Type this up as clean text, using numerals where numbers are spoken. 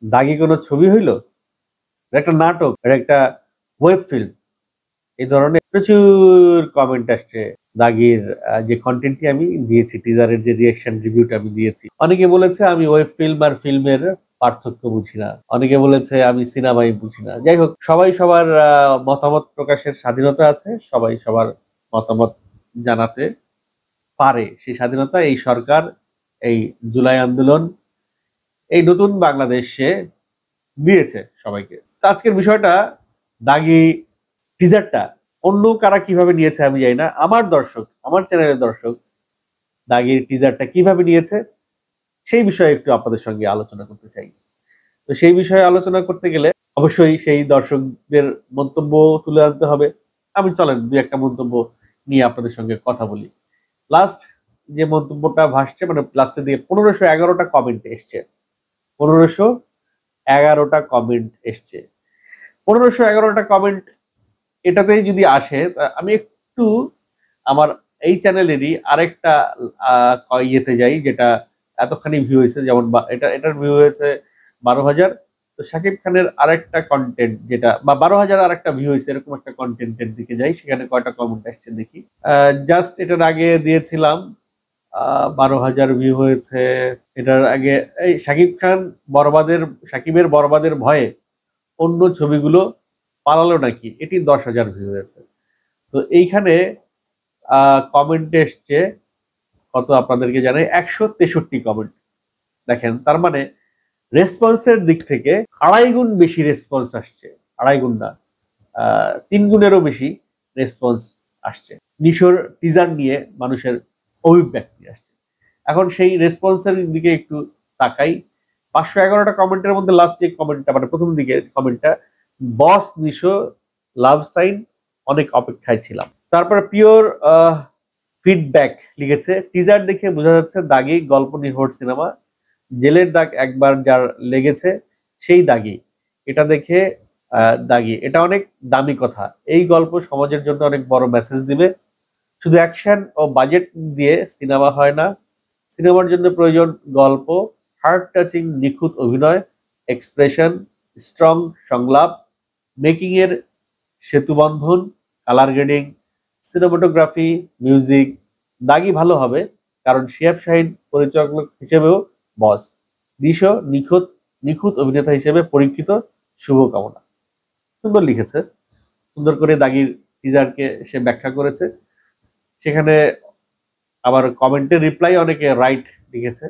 দাগি কোনো ছবি হইল, একটা নাটক, একটা ওয়েব ফিল্ম, এই ধরনের প্রচুর কমেন্ট আসছে দাগির যে কন্টেন্টটি আমি দিয়েছি, টিজারের যে রিয়াকশন রিভিউটা আমি দিয়েছি। অনেকে বলেছে আমি ওয়েব ফিল্ম আর ফিল্মের পার্থক্য বুঝি না, অনেকে বলেছে আমি সিনেমাই বুঝি না। যাই হোক, সবাই সবার মতামত প্রকাশের স্বাধীনতা আছে, সবাই সবার মতামত জানাতে পারে। সেই স্বাধীনতা এই সরকার, এই জুলাই আন্দোলন, এই নতুন বাংলাদেশে দিয়েছে সবাইকে। তো আজকের বিষয়টা, দাগি টিজারটা অন্য কারা কিভাবে নিয়েছে আমি জানি না। আমার দর্শক, আমার চ্যানেলের দর্শক দাগির টিজারটা কিভাবে নিয়েছে সেই বিষয়ে একটু আপনাদের সঙ্গে আলোচনা করতে চাই। তো সেই বিষয়ে আলোচনা করতে গেলে অবশ্যই সেই দর্শকদের মন্তব্য তুলে আনতে হবে। আমি চলেন দুই একটা মন্তব্য নিয়ে আপনাদের সঙ্গে কথা বলি। লাস্ট যে মন্তব্যটা ভাসছে, মানে লাস্টের দিকে 1511টা কমেন্ট এসছে, 1511টা কমেন্ট এসছে। 1511টা কমেন্ট এটাতেই যদি আসে, আমি একটু আমার এই চ্যানেলেরই আরেকটা ইয়েতে যাই, যেটা এতখানি ভিউ হয়েছে, যেমন এটার ভিউ হয়েছে 12,000। তো শাকিব খানের আরেকটা কন্টেন্ট যেটা, বা 12,000 আরেকটা ভিউ হয়েছে, এরকম একটা কন্টেন্টের দিকে যাই, সেখানে কয়টা কমেন্ট আসছে দেখি। জাস্ট এটার আগে দিয়েছিলাম 12,000 ভিউ হয়েছে। এটার আগে এই শাকিবের বরবাদের ভয়ে অন্য ছবিগুলো পালালো নাকি, এটি 10,000 ভিউ হয়েছে। তো এইখানে কমেন্ট এসছে কত আপনাদেরকে জানাই, 163 কমেন্ট। দেখেন, তার মানে রেসপন্সের দিক থেকে 2.5 গুণ বেশি রেসপন্স আসছে, 2.5 গুণ না, 3 গুণেরও বেশি রেসপন্স আসছে। নিশোর টিজার নিয়ে মানুষের অভিব্যক্তি আসছে। এখন সেই রেসপন্সের দিকে একটু তাকাই। 511টা কমেন্টের মধ্যে লাস্ট যে কমেন্টটা, মানে প্রথম দিকের কমেন্টটা, বস নিশো লাভ সাইন, অনেক অপেক্ষায় ছিলাম। তারপরে পিওর ফিডব্যাক লিখেছে, টিজার দেখে বোঝা যাচ্ছে দাগি গল্প নির্ভর সিনেমা, জেলের দাগ একবার যার লেগেছে সেই দাগি, এটা দেখে দাগি, এটা অনেক দামি কথা, এই গল্প সমাজের জন্য অনেক বড় মেসেজ দিবে। শুধু অ্যাকশন ও বাজেট দিয়ে সিনেমা হয় না, সিনেমার জন্য প্রয়োজন গল্প, হার্ট টাচিং নিখুঁত অভিনয়, এক্সপ্রেশন, স্ট্রং সংলাপ, মেকিং এর সেতুবন্ধন, কালার গ্রেডিং, সিনেমাটোগ্রাফি, মিউজিক। দাগি ভালো হবে কারণ শিহাব শাহিন পরিচালক হিসেবেও বস, দিশো নিখুঁত নিখুঁত অভিনেতা হিসেবে পরীক্ষিত, শুভকামনা। সুন্দর লিখেছে, সুন্দর করে দাগির টিজারকে সে ব্যাখ্যা করেছে। সেখানে আবার কমেন্টের রিপ্লাই অনেকে রাইট লিখেছে।